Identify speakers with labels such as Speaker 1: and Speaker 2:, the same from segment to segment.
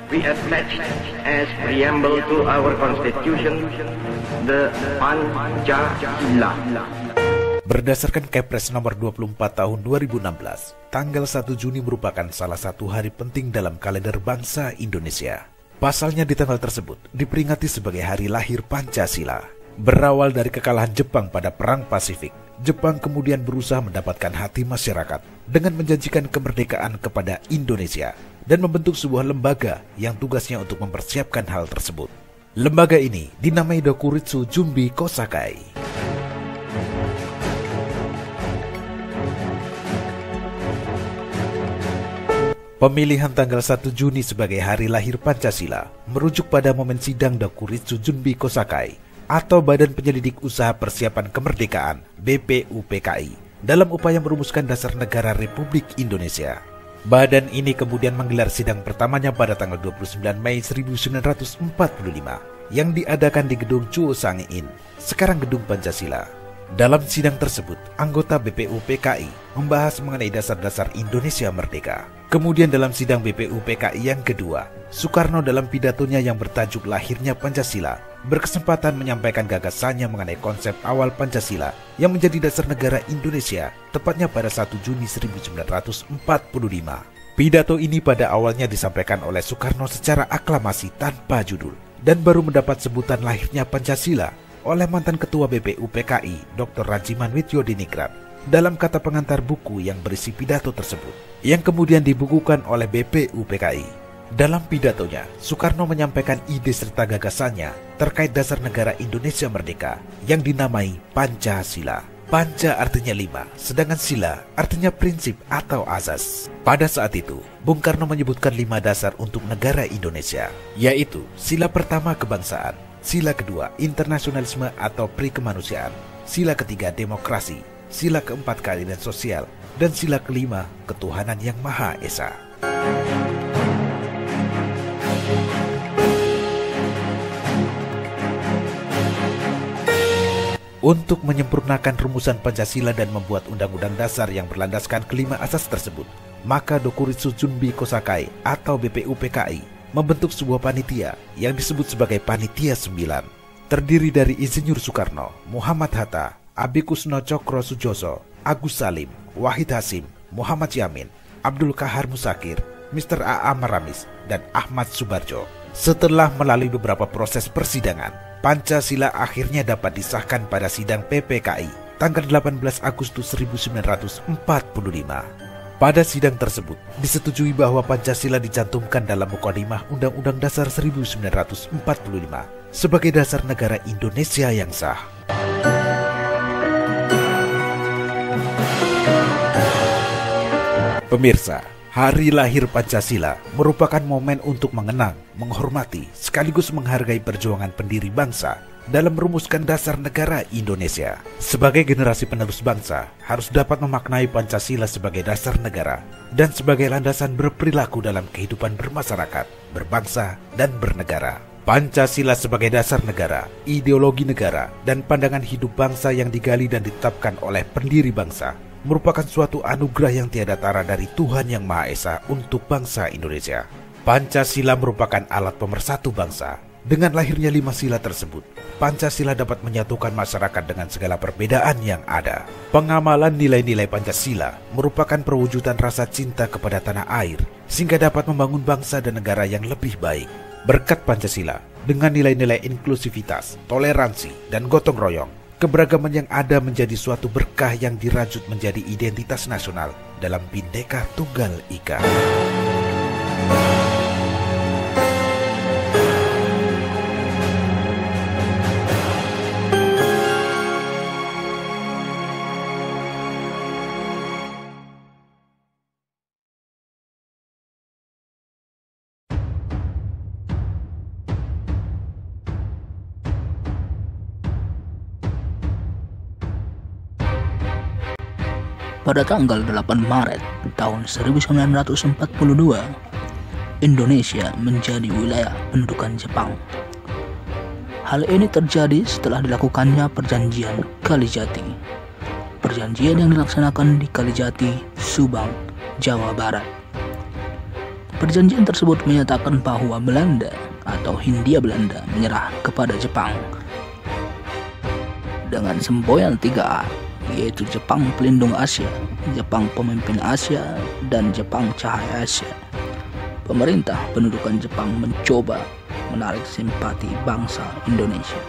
Speaker 1: we attach as preamble to our Constitution the Pancasila.
Speaker 2: Berdasarkan Kepres nomor 24 tahun 2016, tanggal 1 Juni merupakan salah satu hari penting dalam kalender bangsa Indonesia. Pasalnya di tanggal tersebut diperingati sebagai hari lahir Pancasila. Berawal dari kekalahan Jepang pada Perang Pasifik, Jepang kemudian berusaha mendapatkan hati masyarakat dengan menjanjikan kemerdekaan kepada Indonesia dan membentuk sebuah lembaga yang tugasnya untuk mempersiapkan hal tersebut. Lembaga ini dinamai Dokuritsu Jumbi Kosakai. Pemilihan tanggal 1 Juni sebagai hari lahir Pancasila merujuk pada momen sidang Dokuritsu Jumbi Kosakai atau Badan Penyelidik Usaha Persiapan Kemerdekaan BPUPKI dalam upaya merumuskan dasar negara Republik Indonesia. Badan ini kemudian menggelar sidang pertamanya pada tanggal 29 Mei 1945 yang diadakan di Gedung Chuo Sang-in, sekarang Gedung Pancasila. Dalam sidang tersebut, anggota BPUPKI membahas mengenai dasar-dasar Indonesia Merdeka. Kemudian dalam sidang BPUPKI yang kedua, Soekarno dalam pidatonya yang bertajuk Lahirnya Pancasila berkesempatan menyampaikan gagasannya mengenai konsep awal Pancasila yang menjadi dasar negara Indonesia, tepatnya pada 1 Juni 1945. Pidato ini pada awalnya disampaikan oleh Soekarno secara aklamasi tanpa judul dan baru mendapat sebutan lahirnya Pancasila oleh mantan Ketua BPUPKI Dr. Rajiman Widyodiningrat dalam kata pengantar buku yang berisi pidato tersebut, yang kemudian dibukukan oleh BPUPKI. Dalam pidatonya, Soekarno menyampaikan ide serta gagasannya terkait dasar negara Indonesia Merdeka yang dinamai Pancasila. Panca artinya 5, sedangkan sila artinya prinsip atau azas. Pada saat itu, Bung Karno menyebutkan 5 dasar untuk negara Indonesia, yaitu sila pertama kebangsaan, sila kedua internasionalisme atau pri-kemanusiaan, sila ketiga demokrasi, sila keempat keadilan sosial, dan sila kelima ketuhanan yang Maha Esa. Untuk menyempurnakan rumusan Pancasila dan membuat undang-undang dasar yang berlandaskan kelima asas tersebut, maka Dokuritsu Jumbi Kosakai atau BPUPKI membentuk sebuah panitia yang disebut sebagai Panitia 9. Terdiri dari Insinyur Soekarno, Muhammad Hatta, Abi Kusno Cokro Sujoso, Agus Salim, Wahid Hasim, Muhammad Yamin, Abdul Kahar Musakir, Mr. A.A. Maramis, dan Ahmad Subarjo. Setelah melalui beberapa proses persidangan, Pancasila akhirnya dapat disahkan pada sidang PPKI tanggal 18 Agustus 1945. Pada sidang tersebut, disetujui bahwa Pancasila dicantumkan dalam Mukadimah Undang-Undang Dasar 1945 sebagai dasar negara Indonesia yang sah. Pemirsa, hari lahir Pancasila merupakan momen untuk mengenang, menghormati, sekaligus menghargai perjuangan pendiri bangsa dalam merumuskan dasar negara Indonesia. Sebagai generasi penerus bangsa, harus dapat memaknai Pancasila sebagai dasar negara dan sebagai landasan berperilaku dalam kehidupan bermasyarakat, berbangsa, dan bernegara. Pancasila sebagai dasar negara, ideologi negara, dan pandangan hidup bangsa yang digali dan ditetapkan oleh pendiri bangsa merupakan suatu anugerah yang tiada tara dari Tuhan Yang Maha Esa untuk bangsa Indonesia. Pancasila merupakan alat pemersatu bangsa. Dengan lahirnya 5 sila tersebut, Pancasila dapat menyatukan masyarakat dengan segala perbedaan yang ada. Pengamalan nilai-nilai Pancasila merupakan perwujudan rasa cinta kepada tanah air, sehingga dapat membangun bangsa dan negara yang lebih baik. Berkat Pancasila, dengan nilai-nilai inklusivitas, toleransi, dan gotong royong, keberagaman yang ada menjadi suatu berkah yang dirajut menjadi identitas nasional dalam Bhinneka Tunggal Ika.
Speaker 3: Pada tanggal 8 Maret tahun 1942, Indonesia menjadi wilayah pendudukan Jepang. Hal ini terjadi setelah dilakukannya Perjanjian Kalijati. Perjanjian yang dilaksanakan di Kalijati, Subang, Jawa Barat. Perjanjian tersebut menyatakan bahwa Belanda atau Hindia Belanda menyerah kepada Jepang dengan semboyan 3A, yaitu Jepang Pelindung Asia, Jepang Pemimpin Asia, dan Jepang Cahaya Asia. Pemerintah pendudukan Jepang mencoba menarik simpati bangsa Indonesia.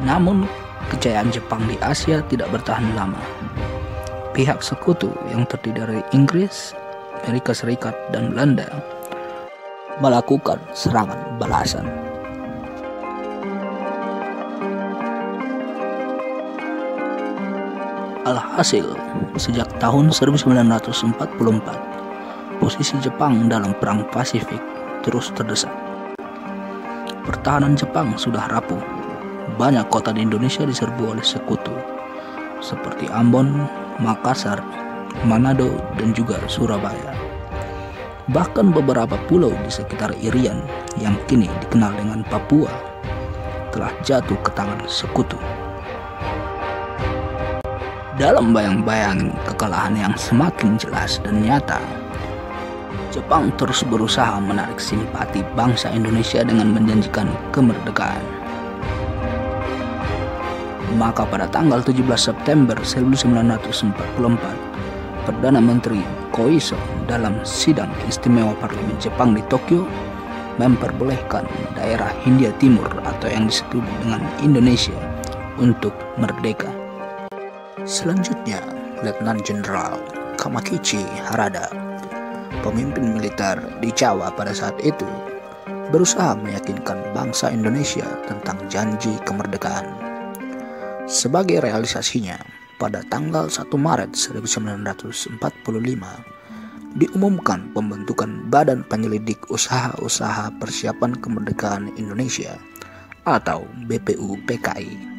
Speaker 3: Namun, kejayaan Jepang di Asia tidak bertahan lama. Pihak sekutu yang terdiri dari Inggris, Amerika Serikat, dan Belanda melakukan serangan balasan. Alhasil, sejak tahun 1944, posisi Jepang dalam Perang Pasifik terus terdesak. Pertahanan Jepang sudah rapuh. Banyak kota di Indonesia diserbu oleh sekutu, seperti Ambon, Makassar, Manado, dan juga Surabaya. Bahkan beberapa pulau di sekitar Irian yang kini dikenal dengan Papua telah jatuh ke tangan sekutu. Dalam bayang-bayang kekalahan yang semakin jelas dan nyata, Jepang terus berusaha menarik simpati bangsa Indonesia dengan menjanjikan kemerdekaan. Maka pada tanggal 17 September 1944, Perdana Menteri Koiso dalam sidang istimewa Parlemen Jepang di Tokyo memperbolehkan daerah Hindia Timur atau yang disebut dengan Indonesia untuk merdeka. Selanjutnya, Letnan Jenderal Kamakichi Harada, pemimpin militer di Jawa pada saat itu, berusaha meyakinkan bangsa Indonesia tentang janji kemerdekaan. Sebagai realisasinya, pada tanggal 1 Maret 1945 diumumkan pembentukan Badan Penyelidik Usaha-Usaha Persiapan Kemerdekaan Indonesia atau BPUPKI.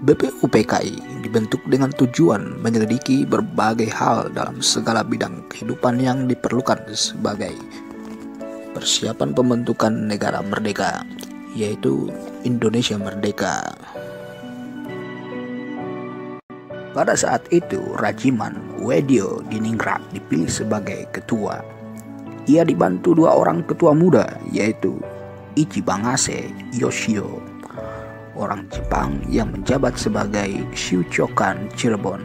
Speaker 3: BPUPKI dibentuk dengan tujuan menyelidiki berbagai hal dalam segala bidang kehidupan yang diperlukan sebagai persiapan pembentukan negara merdeka, yaitu Indonesia Merdeka. Pada saat itu, Rajiman Wedyo Diningrat dipilih sebagai ketua. Ia dibantu 2 orang ketua muda, yaitu Ichibangase Yoshio, orang Jepang yang menjabat sebagai Shuchokan Cirebon,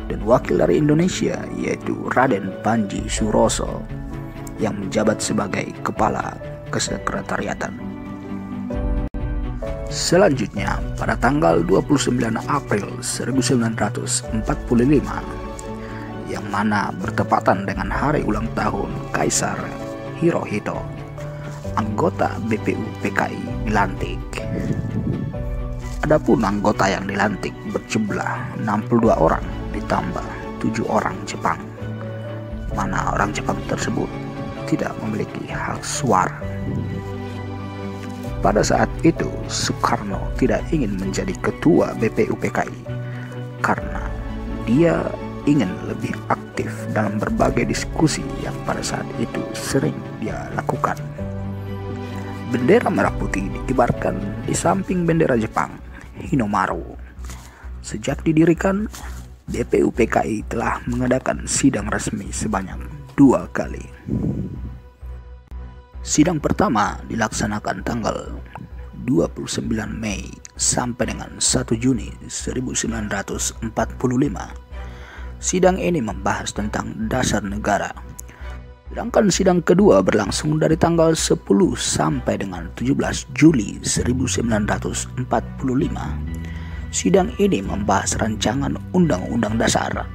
Speaker 3: dan wakil dari Indonesia, yaitu Raden Panji Suroso, yang menjabat sebagai kepala kesekretariatan. Selanjutnya, pada tanggal 29 April 1945, yang mana bertepatan dengan hari ulang tahun Kaisar Hirohito, anggota BPUPKI dilantik. Adapun anggota yang dilantik berjumlah 62 orang ditambah 7 orang Jepang, mana orang Jepang tersebut tidak memiliki hak suara. Pada saat itu, Soekarno tidak ingin menjadi ketua BPUPKI karena dia ingin lebih aktif dalam berbagai diskusi yang pada saat itu sering dia lakukan. Bendera merah putih dikibarkan di samping bendera Jepang, Hinomaru. Sejak didirikan, BPUPKI telah mengadakan sidang resmi sebanyak 2 kali. Sidang pertama dilaksanakan tanggal 29 Mei sampai dengan 1 Juni 1945. Sidang ini membahas tentang dasar negara. Sedangkan sidang kedua berlangsung dari tanggal 10 sampai dengan 17 Juli 1945. Sidang ini membahas rancangan Undang-Undang Dasar.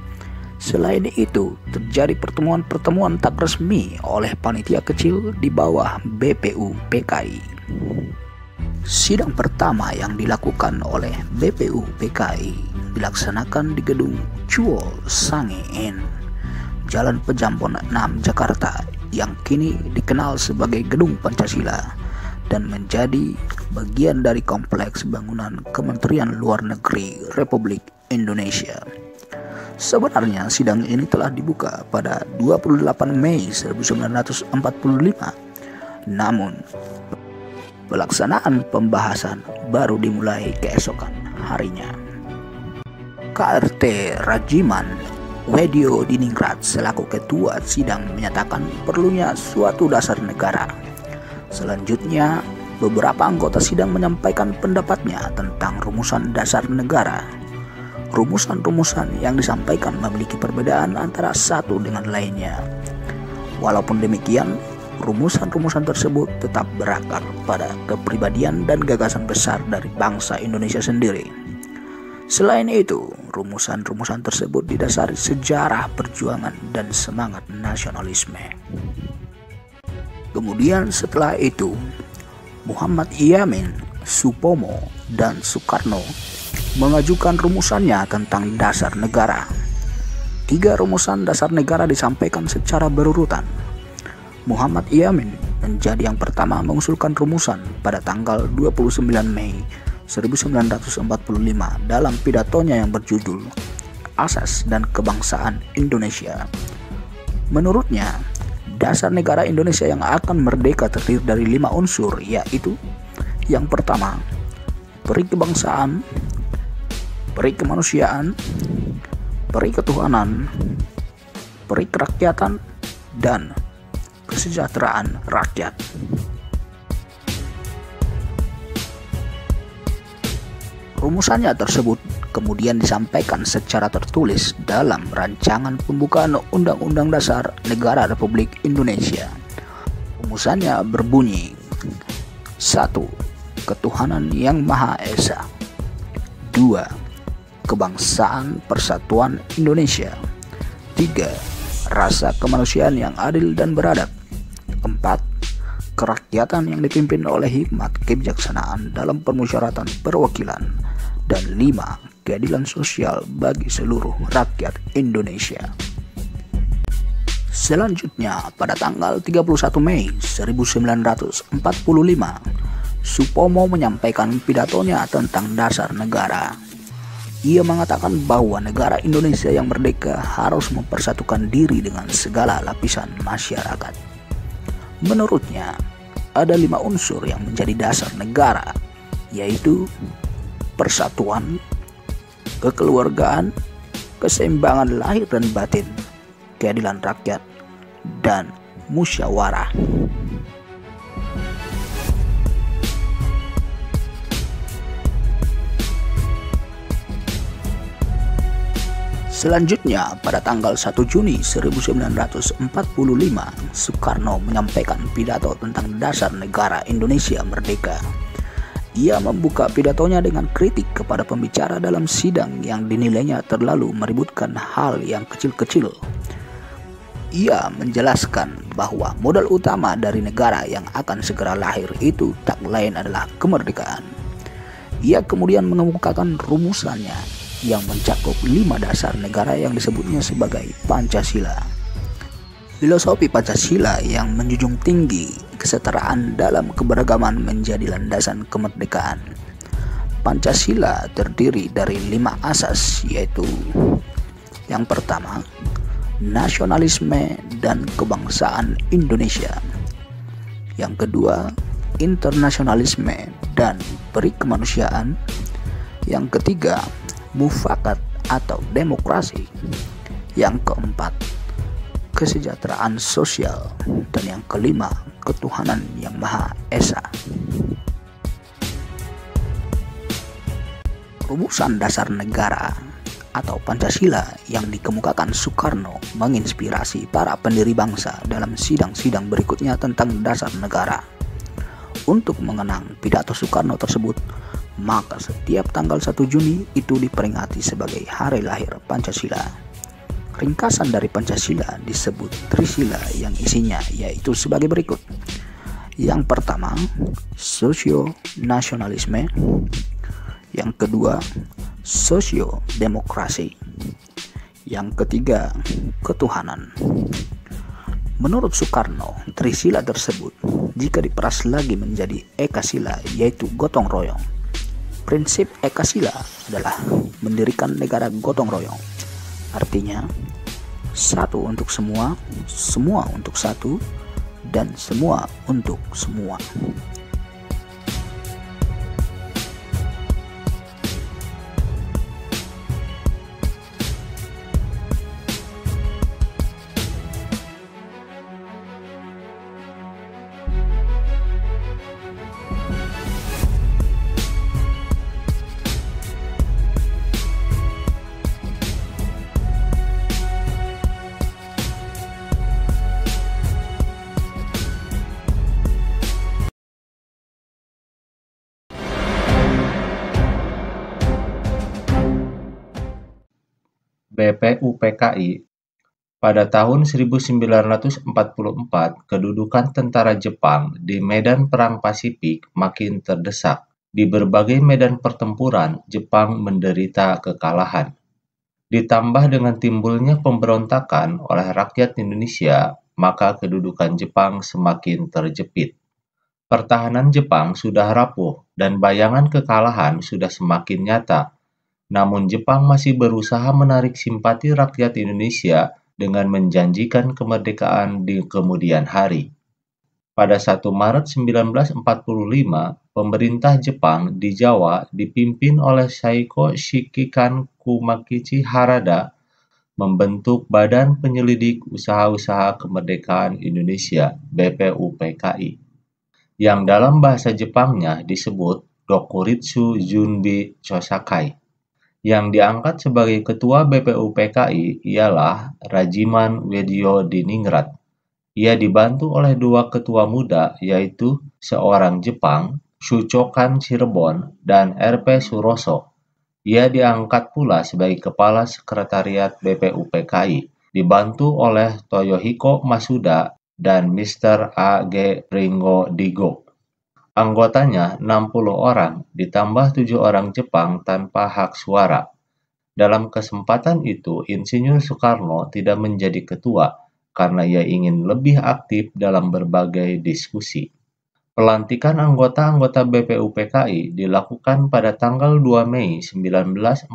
Speaker 3: Selain itu, terjadi pertemuan-pertemuan tak resmi oleh panitia kecil di bawah BPUPKI. Sidang pertama yang dilakukan oleh BPUPKI dilaksanakan di gedung Chuo Sange Inn, Jalan Pejampon 6, Jakarta, yang kini dikenal sebagai Gedung Pancasila dan menjadi bagian dari kompleks bangunan Kementerian Luar Negeri Republik Indonesia. Sebenarnya sidang ini telah dibuka pada 28 Mei 1945, namun Pelaksanaan pembahasan baru dimulai keesokan harinya. KRT Rajiman Wedyo Diningrat selaku ketua sidang menyatakan perlunya suatu dasar negara. Selanjutnya, beberapa anggota sidang menyampaikan pendapatnya tentang rumusan dasar negara. Rumusan-rumusan yang disampaikan memiliki perbedaan antara satu dengan lainnya. Walaupun demikian, rumusan-rumusan tersebut tetap berakar pada kepribadian dan gagasan besar dari bangsa Indonesia sendiri. Selain itu, rumusan-rumusan tersebut didasari sejarah perjuangan dan semangat nasionalisme. Kemudian setelah itu, Muhammad Yamin, Supomo, dan Soekarno mengajukan rumusannya tentang dasar negara. 3 rumusan dasar negara disampaikan secara berurutan. Muhammad Yamin menjadi yang pertama mengusulkan rumusan pada tanggal 29 Mei 1945 dalam pidatonya yang berjudul Asas dan Kebangsaan Indonesia. Menurutnya, dasar negara Indonesia yang akan merdeka terdiri dari 5 unsur, yaitu yang pertama, peri kebangsaan, peri kemanusiaan, peri ketuhanan, peri kerakyatan, dan kesejahteraan rakyat. Rumusannya tersebut kemudian disampaikan secara tertulis dalam rancangan pembukaan Undang-Undang Dasar Negara Republik Indonesia. Rumusannya berbunyi: 1. Ketuhanan yang Maha Esa. 2. Kebangsaan Persatuan Indonesia. 3. Rasa kemanusiaan yang adil dan beradab. 4. Kerakyatan yang dipimpin oleh hikmat kebijaksanaan dalam permusyawaratan perwakilan. Dan 5. Keadilan sosial bagi seluruh rakyat Indonesia. Selanjutnya, pada tanggal 31 Mei 1945, Supomo menyampaikan pidatonya tentang dasar negara. Ia mengatakan bahwa negara Indonesia yang merdeka harus mempersatukan diri dengan segala lapisan masyarakat. Menurutnya, ada 5 unsur yang menjadi dasar negara, yaitu persatuan, kekeluargaan, keseimbangan lahir dan batin, keadilan rakyat, dan musyawarah. Selanjutnya, pada tanggal 1 Juni 1945, Soekarno menyampaikan pidato tentang dasar negara Indonesia merdeka. Ia membuka pidatonya dengan kritik kepada pembicara dalam sidang yang dinilainya terlalu meributkan hal yang kecil-kecil. Ia menjelaskan bahwa modal utama dari negara yang akan segera lahir itu tak lain adalah kemerdekaan. Ia kemudian mengemukakan rumusannya yang mencakup 5 dasar negara yang disebutnya sebagai Pancasila. Filosofi Pancasila yang menjunjung tinggi kesetaraan dalam keberagaman menjadi landasan kemerdekaan. Pancasila terdiri dari 5 asas, yaitu yang pertama, nasionalisme dan kebangsaan Indonesia. Yang kedua, internasionalisme dan perikemanusiaan. Yang ketiga, mufakat atau demokrasi. Yang keempat, kesejahteraan sosial. Dan yang kelima, ketuhanan yang Maha Esa. Rumusan dasar negara atau Pancasila yang dikemukakan Soekarno menginspirasi para pendiri bangsa dalam sidang-sidang berikutnya tentang dasar negara. Untuk mengenang pidato Soekarno tersebut, maka setiap tanggal 1 Juni itu diperingati sebagai hari lahir Pancasila. Ringkasan dari Pancasila disebut Trisila yang isinya yaitu sebagai berikut. Yang pertama, sosio-nasionalisme. Yang kedua, sosio-demokrasi. Yang ketiga, ketuhanan. Menurut Soekarno, Trisila tersebut jika diperas lagi menjadi Ekasila yaitu gotong royong. Prinsip Ekasila adalah mendirikan negara gotong royong. Artinya, satu untuk semua, semua untuk satu, dan semua untuk semua.
Speaker 4: BPUPKI, pada tahun 1944, kedudukan tentara Jepang di medan Perang Pasifik makin terdesak. Di berbagai medan pertempuran, Jepang menderita kekalahan. Ditambah dengan timbulnya pemberontakan oleh rakyat Indonesia, maka kedudukan Jepang semakin terjepit. Pertahanan Jepang sudah rapuh dan bayangan kekalahan sudah semakin nyata. Namun Jepang masih berusaha menarik simpati rakyat Indonesia dengan menjanjikan kemerdekaan di kemudian hari. Pada 1 Maret 1945, pemerintah Jepang di Jawa dipimpin oleh Saiko Shikikan Kumakichi Harada membentuk Badan Penyelidik Usaha-Usaha Kemerdekaan Indonesia (BPUPKI), yang dalam bahasa Jepangnya disebut Dokuritsu Junbi Chosakai. Yang diangkat sebagai ketua BPUPKI ialah Rajiman Wedyo Diningrat. Ia dibantu oleh 2 ketua muda, yaitu seorang Jepang, Shuchokan Cirebon, dan RP Suroso. Ia diangkat pula sebagai kepala sekretariat BPUPKI, dibantu oleh Toyohiko Masuda dan Mr. A.G. Ringo Digo. Anggotanya 60 orang, ditambah 7 orang Jepang tanpa hak suara. Dalam kesempatan itu, Insinyur Soekarno tidak menjadi ketua, karena ia ingin lebih aktif dalam berbagai diskusi. Pelantikan anggota-anggota BPUPKI dilakukan pada tanggal 2 Mei 1945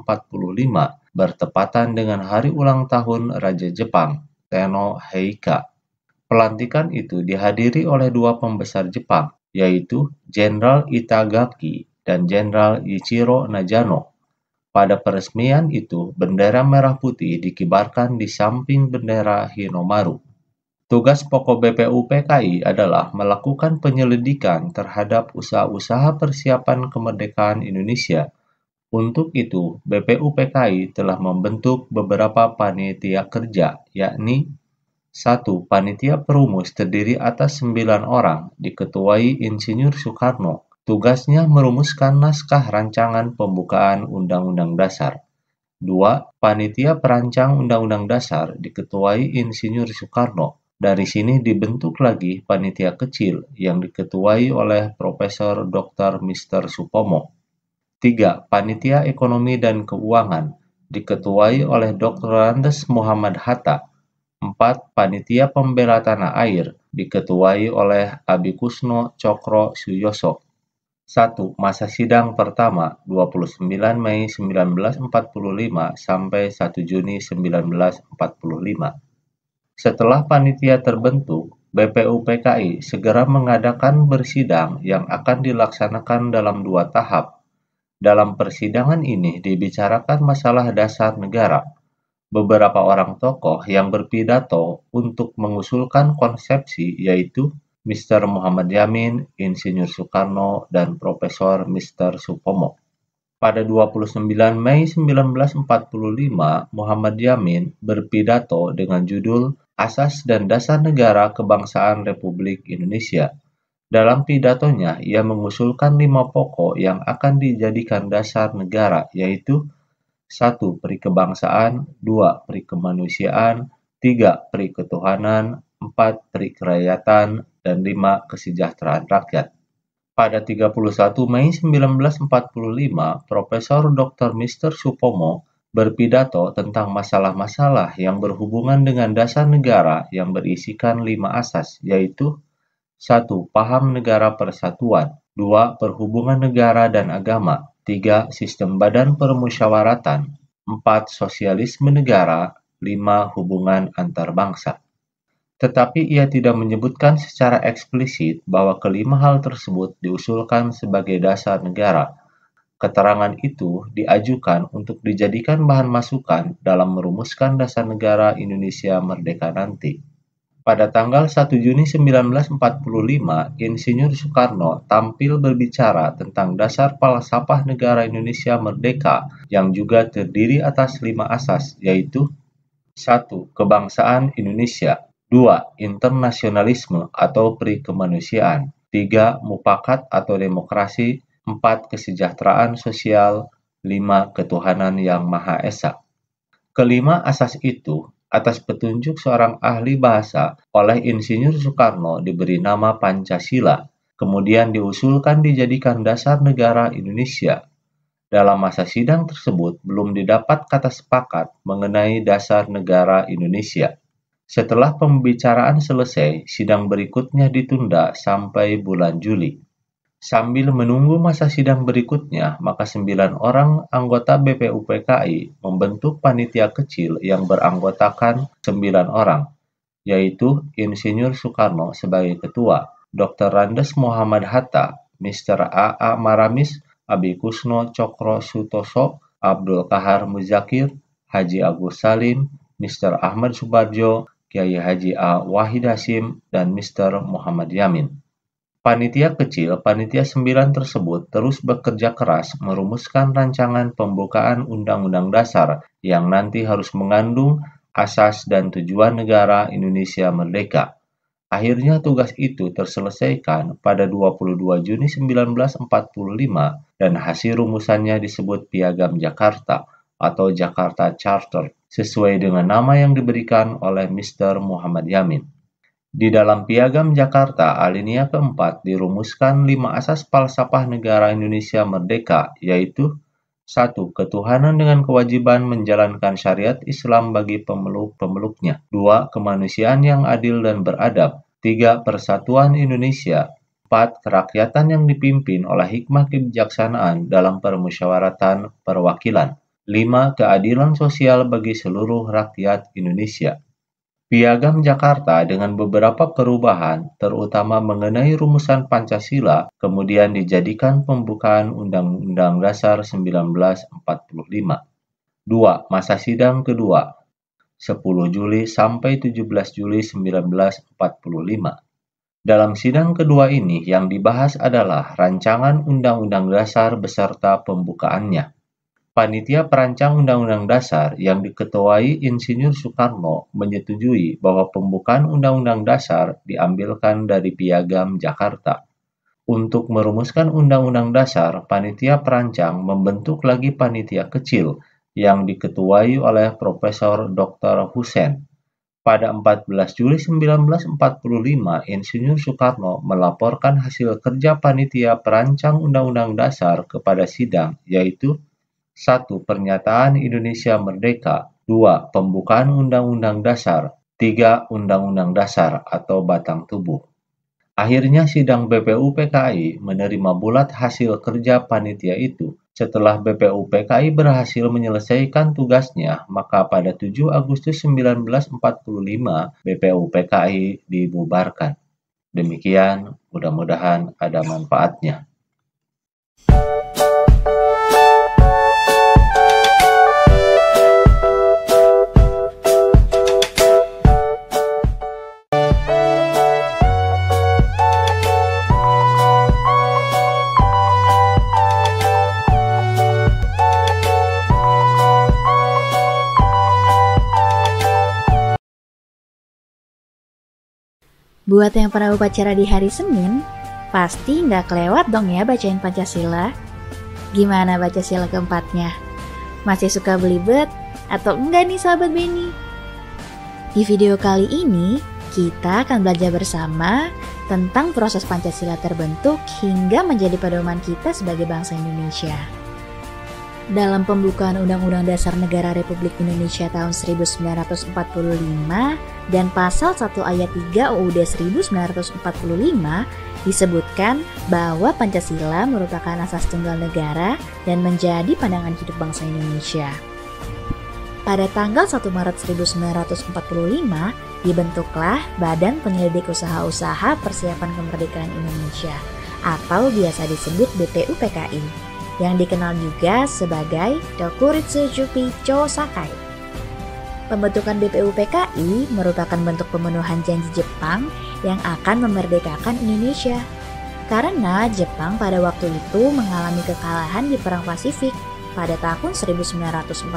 Speaker 4: bertepatan dengan hari ulang tahun Raja Jepang, Tenno Heika. Pelantikan itu dihadiri oleh 2 pembesar Jepang, yaitu Jenderal Itagaki dan Jenderal Ichiro Najano. Pada peresmian itu, bendera merah putih dikibarkan di samping bendera Hinomaru. Tugas pokok BPUPKI adalah melakukan penyelidikan terhadap usaha-usaha persiapan kemerdekaan Indonesia. Untuk itu, BPUPKI telah membentuk beberapa panitia kerja, yakni 1. Panitia perumus terdiri atas 9 orang, diketuai Insinyur Soekarno. Tugasnya merumuskan naskah rancangan pembukaan Undang-Undang Dasar. 2. Panitia perancang Undang-Undang Dasar diketuai Insinyur Soekarno. Dari sini dibentuk lagi panitia kecil yang diketuai oleh Profesor Dr. Mr. Supomo. 3. Panitia Ekonomi dan Keuangan diketuai oleh Dr. Andes Muhammad Hatta. 4. Panitia Pembela Tanah Air diketuai oleh Abikusno Cokro Suyoso. 1. Masa sidang pertama 29 Mei 1945 sampai 1 Juni 1945. Setelah panitia terbentuk, BPUPKI segera mengadakan bersidang yang akan dilaksanakan dalam 2 tahap. Dalam persidangan ini dibicarakan masalah dasar negara. Beberapa orang tokoh yang berpidato untuk mengusulkan konsepsi yaitu Mr. Muhammad Yamin, Insinyur Soekarno, dan Profesor Mr. Supomo. Pada 29 Mei 1945, Muhammad Yamin berpidato dengan judul Asas dan Dasar Negara Kebangsaan Republik Indonesia. Dalam pidatonya, ia mengusulkan 5 pokok yang akan dijadikan dasar negara, yaitu 1. Peri kebangsaan, 2. Peri kemanusiaan, 3. Peri ketuhanan, 4. Peri kerakyatan, dan 5. Kesejahteraan rakyat. Pada 31 Mei 1945, Profesor Dr. Mr. Supomo berpidato tentang masalah-masalah yang berhubungan dengan dasar negara yang berisikan 5 asas, yaitu 1. Paham negara persatuan, 2. Perhubungan negara dan agama, 3. Sistem badan permusyawaratan, 4. Sosialisme negara, 5. Hubungan antar bangsa. Tetapi ia tidak menyebutkan secara eksplisit bahwa kelima hal tersebut diusulkan sebagai dasar negara. Keterangan itu diajukan untuk dijadikan bahan masukan dalam merumuskan dasar negara Indonesia merdeka nanti. Pada tanggal 1 Juni 1945, Insinyur Soekarno tampil berbicara tentang dasar falsafah negara Indonesia merdeka yang juga terdiri atas 5 asas, yaitu 1. Kebangsaan Indonesia, 2. Internasionalisme atau peri kemanusiaan, 3. Mufakat atau demokrasi, 4. Kesejahteraan sosial, 5. Ketuhanan yang Maha Esa. Kelima asas itu, atas petunjuk seorang ahli bahasa oleh Insinyur Soekarno diberi nama Pancasila, kemudian diusulkan dijadikan dasar negara Indonesia. Dalam masa sidang tersebut belum didapat kata sepakat mengenai dasar negara Indonesia. Setelah pembicaraan selesai, sidang berikutnya ditunda sampai bulan Juli. Sambil menunggu masa sidang berikutnya, maka 9 orang anggota BPUPKI membentuk panitia kecil yang beranggotakan 9 orang, yaitu Insinyur Soekarno sebagai ketua, Dr. Randes Muhammad Hatta, Mr. A.A. Maramis, Abi Kusno Cokro Sutoso, Abdul Kahar Muzakir, Haji Agus Salim, Mr. Ahmad Subarjo, Kiai Haji A. Wahid Hasim, dan Mr. Muhammad Yamin. Panitia kecil, panitia 9 tersebut terus bekerja keras merumuskan rancangan pembukaan Undang-Undang Dasar yang nanti harus mengandung asas dan tujuan negara Indonesia merdeka. Akhirnya tugas itu terselesaikan pada 22 Juni 1945 dan hasil rumusannya disebut Piagam Jakarta atau Jakarta Charter sesuai dengan nama yang diberikan oleh Mr. Muhammad Yamin. Di dalam Piagam Jakarta alinea keempat dirumuskan 5 asas falsafah negara Indonesia merdeka, yaitu 1. Ketuhanan dengan kewajiban menjalankan syariat Islam bagi pemeluk-pemeluknya. 2. Kemanusiaan yang adil dan beradab. 3. Persatuan Indonesia. 4. Kerakyatan yang dipimpin oleh hikmah kebijaksanaan dalam permusyawaratan perwakilan. 5. Keadilan sosial bagi seluruh rakyat Indonesia. Piagam Jakarta dengan beberapa perubahan, terutama mengenai rumusan Pancasila, kemudian dijadikan pembukaan Undang-Undang Dasar 1945. 2. Masa sidang kedua, 10 Juli sampai 17 Juli 1945. Dalam sidang kedua ini yang dibahas adalah rancangan Undang-Undang Dasar beserta pembukaannya. Panitia perancang Undang-Undang Dasar yang diketuai Insinyur Soekarno menyetujui bahwa pembukaan Undang-Undang Dasar diambilkan dari Piagam Jakarta. Untuk merumuskan Undang-Undang Dasar, panitia perancang membentuk lagi panitia kecil yang diketuai oleh Profesor Dr. Husein. Pada 14 Juli 1945, Insinyur Soekarno melaporkan hasil kerja panitia perancang Undang-Undang Dasar kepada sidang, yaitu 1. Pernyataan Indonesia Merdeka. 2. Pembukaan Undang-Undang Dasar. 3. Undang-Undang Dasar atau Batang Tubuh. Akhirnya sidang BPUPKI menerima bulat hasil kerja panitia itu. Setelah BPUPKI berhasil menyelesaikan tugasnya, maka pada 7 Agustus 1945 BPUPKI dibubarkan. Demikian, mudah-mudahan ada manfaatnya.
Speaker 5: Buat yang pernah upacara di hari Senin, pasti nggak kelewat dong ya bacain Pancasila. Gimana baca sila keempatnya? Masih suka belibet atau enggak nih sahabat Beni? Di video kali ini, kita akan belajar bersama tentang proses Pancasila terbentuk hingga menjadi pedoman kita sebagai bangsa Indonesia. Dalam pembukaan Undang-Undang Dasar Negara Republik Indonesia tahun 1945 dan pasal 1 ayat 3 UUD 1945 disebutkan bahwa Pancasila merupakan asas tunggal negara dan menjadi pandangan hidup bangsa Indonesia. Pada tanggal 1 Maret 1945 dibentuklah Badan Penyelidik Usaha-Usaha Persiapan Kemerdekaan Indonesia atau biasa disebut BPUPKI. Yang dikenal juga sebagai Dokuritsu Jupi Chosakai. Pembentukan BPUPKI merupakan bentuk pemenuhan janji Jepang yang akan memerdekakan Indonesia. Karena Jepang pada waktu itu mengalami kekalahan di Perang Pasifik pada tahun 1945.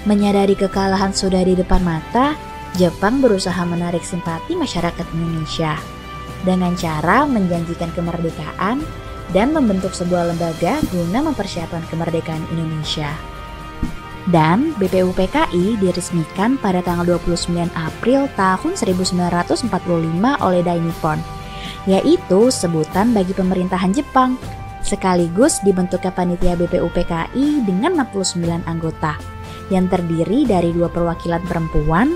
Speaker 5: Menyadari kekalahan sudah di depan mata, Jepang berusaha menarik simpati masyarakat Indonesia dengan cara menjanjikan kemerdekaan dan membentuk sebuah lembaga guna mempersiapkan kemerdekaan Indonesia. dan BPUPKI diresmikan pada tanggal 29 April tahun 1945 oleh Dai Nippon, yaitu sebutan bagi pemerintahan Jepang, sekaligus dibentuknya panitia BPUPKI dengan 69 anggota yang terdiri dari 2 perwakilan perempuan,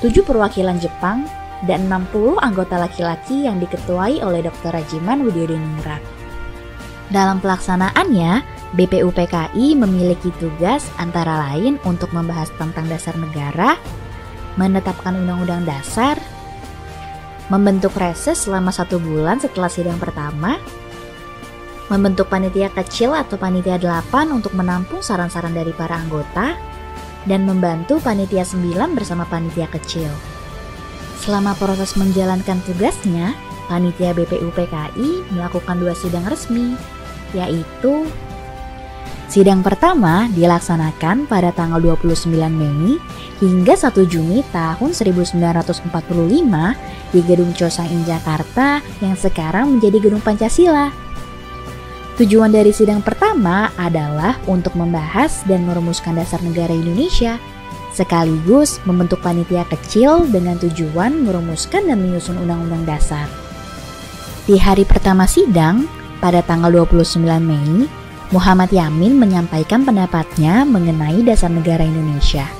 Speaker 5: 7 perwakilan Jepang, dan 60 anggota laki-laki yang diketuai oleh Dr. Rajiman Widyodiningrat. Dalam pelaksanaannya, BPUPKI memiliki tugas antara lain untuk membahas tentang dasar negara, menetapkan undang-undang dasar, membentuk reses selama 1 bulan setelah sidang pertama, membentuk panitia kecil atau panitia 8 untuk menampung saran-saran dari para anggota, dan membantu panitia 9 bersama panitia kecil. Selama proses menjalankan tugasnya, panitia BPUPKI melakukan 2 sidang resmi, yaitu sidang pertama dilaksanakan pada tanggal 29 Mei hingga 1 Juni tahun 1945 di Gedung Chosain Jakarta yang sekarang menjadi Gedung Pancasila. Tujuan dari sidang pertama adalah untuk membahas dan merumuskan dasar negara Indonesia, sekaligus membentuk panitia kecil dengan tujuan merumuskan dan menyusun undang-undang dasar. Di hari pertama sidang, pada tanggal 29 Mei, Muhammad Yamin menyampaikan pendapatnya mengenai dasar negara Indonesia.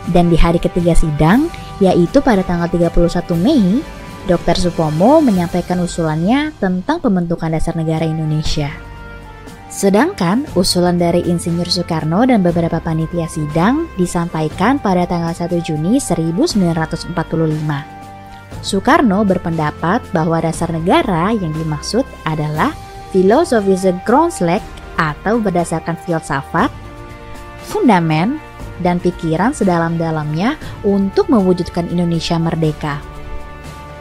Speaker 5: Dan di hari ketiga sidang, yaitu pada tanggal 31 Mei, Dr. Supomo menyampaikan usulannya tentang pembentukan dasar negara Indonesia. Sedangkan usulan dari Insinyur Soekarno dan beberapa panitia sidang disampaikan pada tanggal 1 Juni 1945. Soekarno berpendapat bahwa dasar negara yang dimaksud adalah filosofische Grondslag atau berdasarkan filsafat, fundamen, dan pikiran sedalam-dalamnya untuk mewujudkan Indonesia merdeka.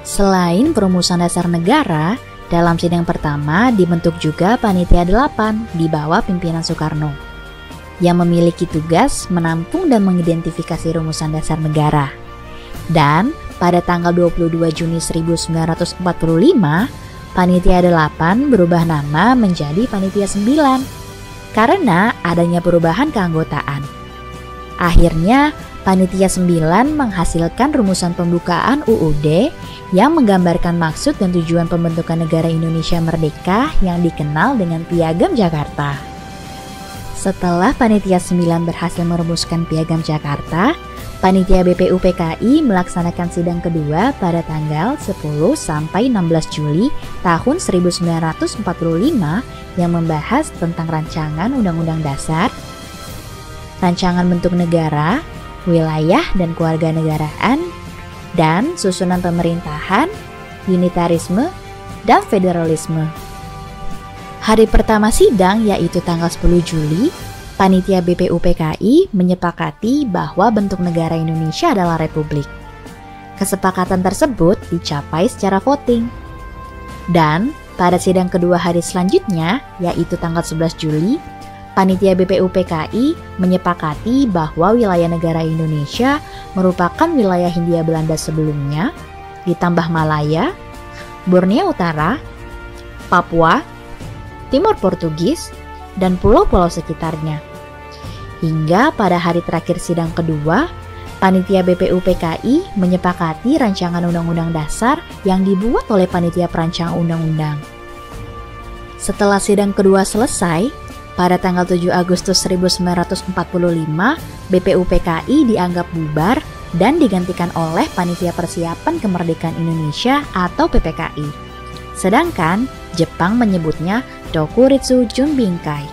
Speaker 5: Selain perumusan dasar negara, dalam sidang pertama dibentuk juga panitia 8 di bawah pimpinan Soekarno yang memiliki tugas menampung dan mengidentifikasi rumusan dasar negara. Dan pada tanggal 22 Juni 1945, panitia 8 berubah nama menjadi panitia 9 karena adanya perubahan keanggotaan. Akhirnya, panitia 9 menghasilkan rumusan pembukaan UUD yang menggambarkan maksud dan tujuan pembentukan negara Indonesia merdeka yang dikenal dengan Piagam Jakarta. Setelah panitia 9 berhasil merumuskan Piagam Jakarta, panitia BPUPKI melaksanakan sidang kedua pada tanggal 10 sampai 16 Juli tahun 1945 yang membahas tentang rancangan Undang-Undang Dasar, rancangan bentuk negara, wilayah dan kewarganegaraan, dan susunan pemerintahan, unitarisme, dan federalisme. Hari pertama sidang, yaitu tanggal 10 Juli, panitia BPUPKI menyepakati bahwa bentuk negara Indonesia adalah republik. Kesepakatan tersebut dicapai secara voting. Dan pada sidang kedua hari selanjutnya, yaitu tanggal 11 Juli, panitia BPUPKI menyepakati bahwa wilayah negara Indonesia merupakan wilayah Hindia Belanda sebelumnya, ditambah Malaya, Borneo Utara, Papua, Timor Portugis, dan pulau-pulau sekitarnya. Hingga pada hari terakhir sidang kedua, panitia BPUPKI menyepakati rancangan Undang-Undang Dasar yang dibuat oleh panitia perancang undang-undang. Setelah sidang kedua selesai, pada tanggal 7 Agustus 1945, BPUPKI dianggap bubar dan digantikan oleh Panitia Persiapan Kemerdekaan Indonesia atau PPKI. Sedangkan Jepang menyebutnya Dokuritsu Junbinkai.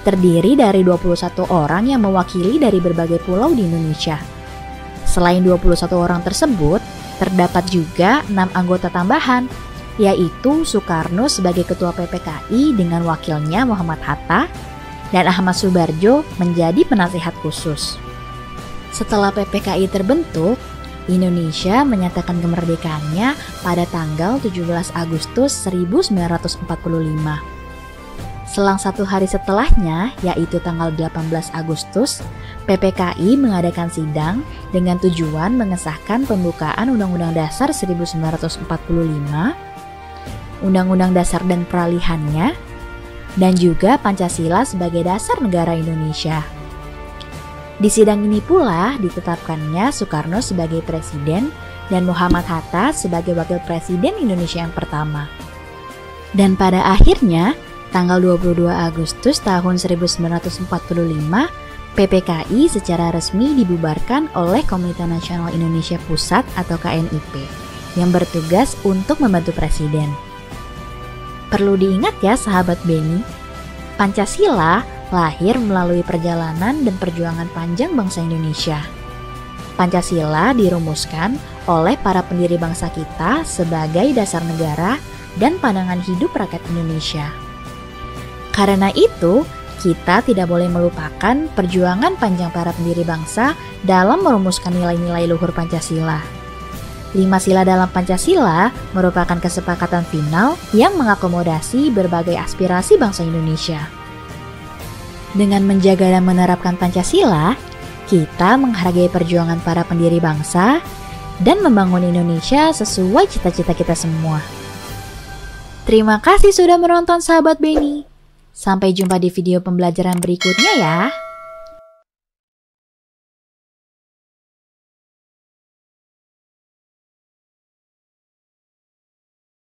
Speaker 5: Terdiri dari 21 orang yang mewakili dari berbagai pulau di Indonesia. Selain 21 orang tersebut, terdapat juga 6 anggota tambahan, yaitu Soekarno sebagai Ketua PPKI dengan wakilnya Muhammad Hatta, dan Ahmad Subarjo menjadi penasihat khusus. Setelah PPKI terbentuk, Indonesia menyatakan kemerdekaannya pada tanggal 17 Agustus 1945. Selang 1 hari setelahnya, yaitu tanggal 18 Agustus, PPKI mengadakan sidang dengan tujuan mengesahkan pembukaan Undang-Undang Dasar 1945, Undang-Undang Dasar dan peralihannya, dan juga Pancasila sebagai dasar negara Indonesia. Di sidang ini pula ditetapkannya Soekarno sebagai presiden dan Muhammad Hatta sebagai wakil presiden Indonesia yang pertama. Dan pada akhirnya, tanggal 22 Agustus tahun 1945, PPKI secara resmi dibubarkan oleh Komite Nasional Indonesia Pusat atau KNIP yang bertugas untuk membantu presiden. Perlu diingat ya sahabat Beni, Pancasila lahir melalui perjalanan dan perjuangan panjang bangsa Indonesia. Pancasila dirumuskan oleh para pendiri bangsa kita sebagai dasar negara dan pandangan hidup rakyat Indonesia. Karena itu, kita tidak boleh melupakan perjuangan panjang para pendiri bangsa dalam merumuskan nilai-nilai luhur Pancasila. 5 sila dalam Pancasila merupakan kesepakatan final yang mengakomodasi berbagai aspirasi bangsa Indonesia. Dengan menjaga dan menerapkan Pancasila, kita menghargai perjuangan para pendiri bangsa dan membangun Indonesia sesuai cita-cita kita semua. Terima kasih sudah menonton sahabat Beni. Sampai jumpa di video pembelajaran berikutnya ya.